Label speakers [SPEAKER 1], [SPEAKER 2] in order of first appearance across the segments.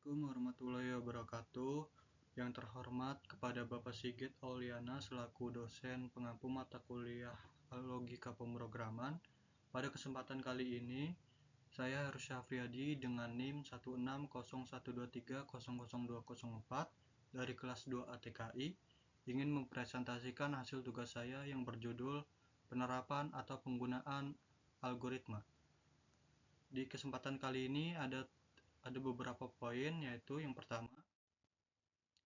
[SPEAKER 1] Assalamualaikum warahmatullahi wabarakatuh. Yang terhormat kepada Bapak Sigit Auliana selaku dosen pengampu mata kuliah Logika Pemrograman. Pada kesempatan kali ini, saya Harus Syafriadi dengan NIM 160123000204 dari kelas 2 ATKI ingin mempresentasikan hasil tugas saya yang berjudul penerapan atau penggunaan algoritma. Di kesempatan kali ini ada beberapa poin, yaitu yang pertama,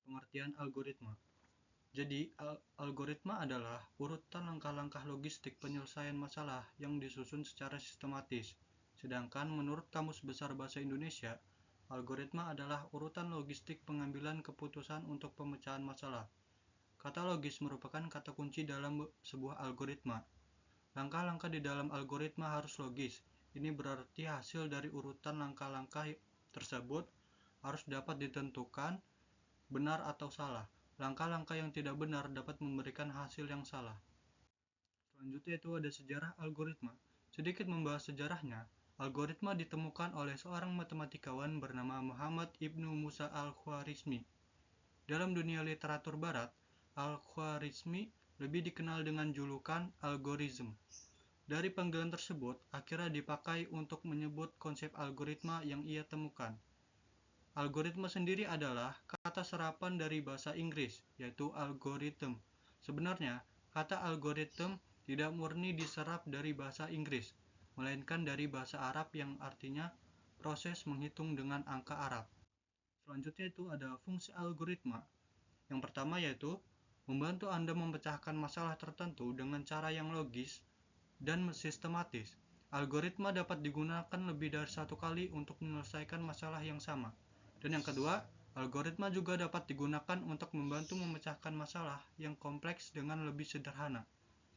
[SPEAKER 1] pengertian algoritma. Jadi, algoritma adalah urutan langkah-langkah logistik penyelesaian masalah yang disusun secara sistematis. Sedangkan menurut Kamus Besar Bahasa Indonesia, algoritma adalah urutan logistik pengambilan keputusan untuk pemecahan masalah. Kata logis merupakan kata kunci dalam sebuah algoritma. Langkah-langkah di dalam algoritma harus logis. Ini berarti hasil dari urutan langkah-langkah tersebut harus dapat ditentukan benar atau salah. Langkah-langkah yang tidak benar dapat memberikan hasil yang salah. Selanjutnya itu ada sejarah algoritma. Sedikit membahas sejarahnya. Algoritma ditemukan oleh seorang matematikawan bernama Muhammad Ibnu Musa al-Khwarizmi. Dalam dunia literatur barat, al-Khwarizmi lebih dikenal dengan julukan algoritm. Dari panggilan tersebut, akhirnya dipakai untuk menyebut konsep algoritma yang ia temukan. Algoritma sendiri adalah kata serapan dari bahasa Inggris, yaitu algorithm. Sebenarnya, kata algorithm tidak murni diserap dari bahasa Inggris, melainkan dari bahasa Arab yang artinya proses menghitung dengan angka Arab. Selanjutnya itu ada fungsi algoritma. Yang pertama yaitu membantu Anda memecahkan masalah tertentu dengan cara yang logis dan sistematis. Algoritma dapat digunakan lebih dari satu kali untuk menyelesaikan masalah yang sama. Dan yang kedua, algoritma juga dapat digunakan untuk membantu memecahkan masalah yang kompleks dengan lebih sederhana.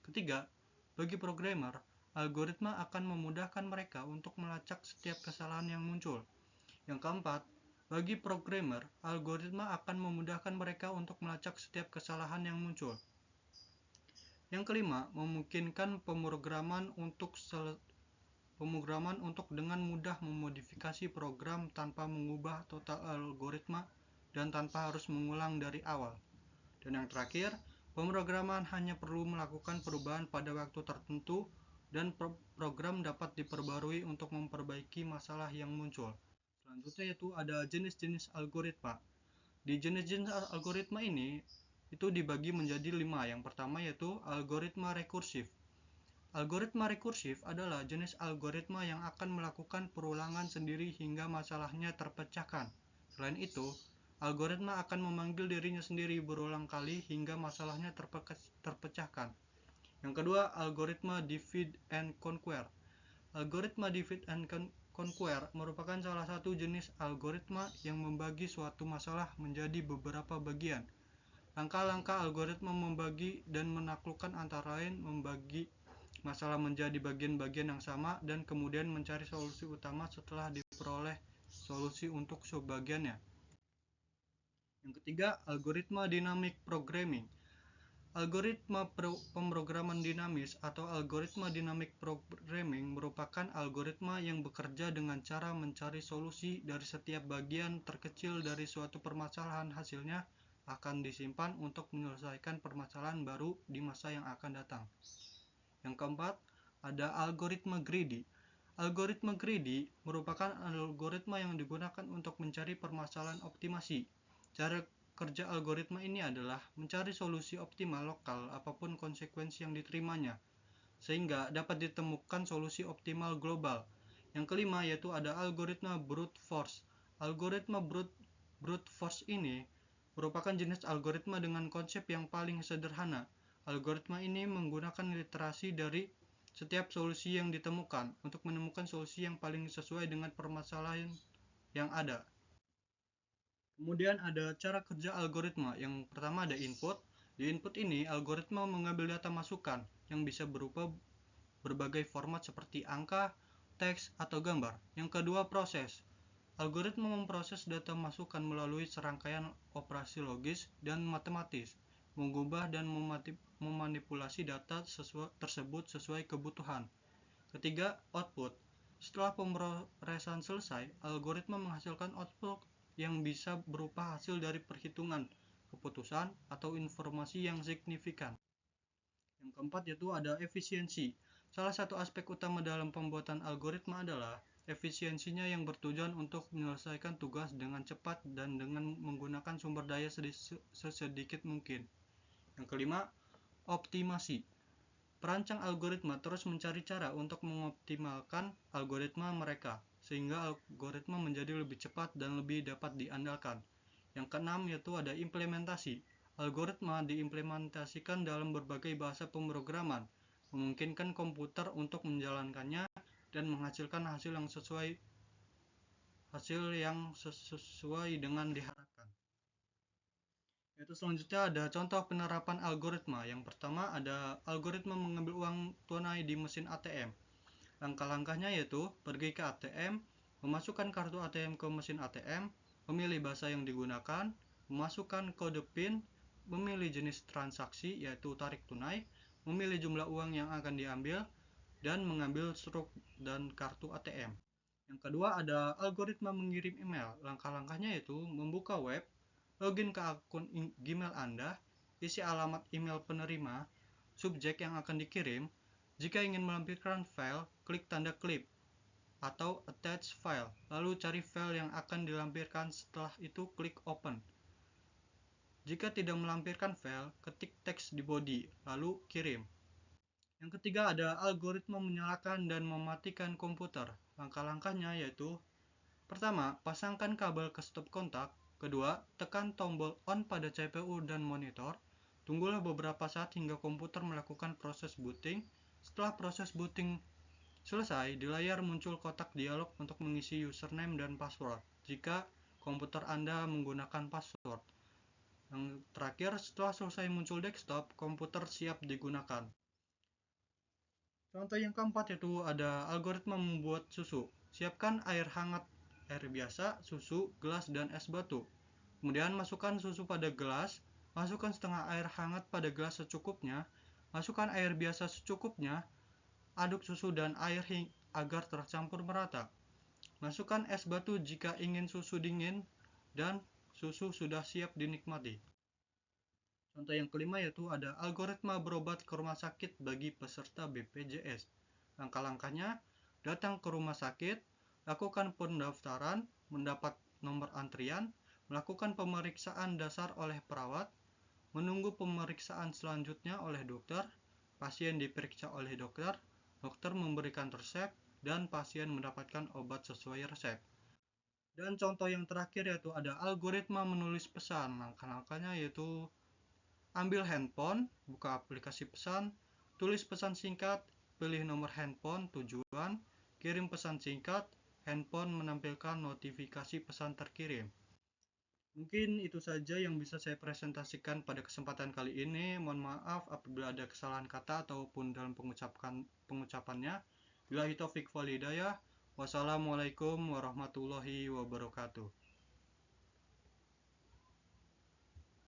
[SPEAKER 1] Ketiga, bagi programmer, algoritma akan memudahkan mereka untuk melacak setiap kesalahan yang muncul. Yang keempat, bagi programmer, algoritma akan memudahkan mereka untuk melacak setiap kesalahan yang muncul. Yang kelima, memungkinkan pemrograman untuk dengan mudah memodifikasi program tanpa mengubah total algoritma dan tanpa harus mengulang dari awal. Dan yang terakhir, pemrograman hanya perlu melakukan perubahan pada waktu tertentu dan program dapat diperbarui untuk memperbaiki masalah yang muncul. Selanjutnya yaitu ada jenis-jenis algoritma. Di jenis-jenis algoritma ini itu dibagi menjadi 5. Yang pertama yaitu algoritma rekursif. Algoritma rekursif adalah jenis algoritma yang akan melakukan perulangan sendiri hingga masalahnya terpecahkan. Selain itu, algoritma akan memanggil dirinya sendiri berulang kali hingga masalahnya terpecahkan. Yang kedua, algoritma divide and conquer. Algoritma divide and conquer merupakan salah satu jenis algoritma yang membagi suatu masalah menjadi beberapa bagian. Langkah-langkah algoritma membagi dan menaklukkan antara lain membagi masalah menjadi bagian-bagian yang sama dan kemudian mencari solusi utama setelah diperoleh solusi untuk subbagiannya. Yang ketiga, algoritma dynamic programming. Algoritma pemrograman dinamis atau algoritma dynamic programming merupakan algoritma yang bekerja dengan cara mencari solusi dari setiap bagian terkecil dari suatu permasalahan. Hasilnya akan disimpan untuk menyelesaikan permasalahan baru di masa yang akan datang. Yang keempat, ada algoritma greedy. Algoritma greedy merupakan algoritma yang digunakan untuk mencari permasalahan optimasi. Cara kerja algoritma ini adalah mencari solusi optimal lokal apapun konsekuensi yang diterimanya, sehingga dapat ditemukan solusi optimal global. Yang kelima yaitu ada algoritma brute force. Algoritma brute force ini merupakan jenis algoritma dengan konsep yang paling sederhana. Algoritma ini menggunakan literasi dari setiap solusi yang ditemukan untuk menemukan solusi yang paling sesuai dengan permasalahan yang ada. Kemudian ada cara kerja algoritma. Yang pertama ada input. Di input ini, algoritma mengambil data masukan yang bisa berupa berbagai format seperti angka, teks, atau gambar. Yang kedua, proses. Algoritma memproses data masukan melalui serangkaian operasi logis dan matematis, mengubah dan memanipulasi data tersebut sesuai kebutuhan. Ketiga, output. Setelah pemrosesan selesai, algoritma menghasilkan output yang bisa berupa hasil dari perhitungan, keputusan, atau informasi yang signifikan. Yang keempat yaitu ada efisiensi. Salah satu aspek utama dalam pembuatan algoritma adalah efisiensinya yang bertujuan untuk menyelesaikan tugas dengan cepat dan dengan menggunakan sumber daya sesedikit mungkin. Yang kelima, optimasi. Perancang algoritma terus mencari cara untuk mengoptimalkan algoritma mereka, sehingga algoritma menjadi lebih cepat dan lebih dapat diandalkan. Yang keenam yaitu ada implementasi. Algoritma diimplementasikan dalam berbagai bahasa pemrograman, memungkinkan komputer untuk menjalankannya dan menghasilkan hasil yang sesuai dengan diharapkan. Yaitu selanjutnya ada contoh penerapan algoritma. Yang pertama ada algoritma mengambil uang tunai di mesin ATM. Langkah-langkahnya yaitu pergi ke ATM, memasukkan kartu ATM ke mesin ATM, memilih bahasa yang digunakan, memasukkan kode PIN, memilih jenis transaksi yaitu tarik tunai, memilih jumlah uang yang akan diambil, dan mengambil struk dan kartu ATM. Yang kedua ada algoritma mengirim email. Langkah-langkahnya yaitu membuka web, login ke akun Gmail Anda, isi alamat email penerima, subjek yang akan dikirim. Jika ingin melampirkan file, klik tanda klip atau attach file, lalu cari file yang akan dilampirkan. Setelah itu klik open. Jika tidak melampirkan file, ketik teks di body, lalu kirim. Yang ketiga ada algoritma menyalakan dan mematikan komputer. Langkah-langkahnya yaitu pertama, pasangkan kabel ke stop kontak. Kedua, tekan tombol on pada CPU dan monitor. Tunggulah beberapa saat hingga komputer melakukan proses booting. Setelah proses booting selesai, di layar muncul kotak dialog untuk mengisi username dan password jika komputer Anda menggunakan password. Yang terakhir, setelah selesai muncul desktop, komputer siap digunakan. Contoh yang keempat yaitu ada algoritma membuat susu. Siapkan air hangat, air biasa, susu, gelas, dan es batu. Kemudian masukkan susu pada gelas, masukkan setengah air hangat pada gelas secukupnya, masukkan air biasa secukupnya, aduk susu dan air agar tercampur merata. Masukkan es batu jika ingin susu dingin, dan susu sudah siap dinikmati. Contoh yang kelima yaitu ada algoritma berobat ke rumah sakit bagi peserta BPJS. Langkah-langkahnya, datang ke rumah sakit, lakukan pendaftaran, mendapat nomor antrian, melakukan pemeriksaan dasar oleh perawat, menunggu pemeriksaan selanjutnya oleh dokter, pasien diperiksa oleh dokter, dokter memberikan resep, dan pasien mendapatkan obat sesuai resep. Dan contoh yang terakhir yaitu ada algoritma menulis pesan. Langkah-langkahnya yaitu ambil handphone, buka aplikasi pesan, tulis pesan singkat, pilih nomor handphone tujuan, kirim pesan singkat, handphone menampilkan notifikasi pesan terkirim. Mungkin itu saja yang bisa saya presentasikan pada kesempatan kali ini. Mohon maaf apabila ada kesalahan kata ataupun dalam pengucapannya. Billahi taufik wal hidayah. Wassalamualaikum warahmatullahi wabarakatuh.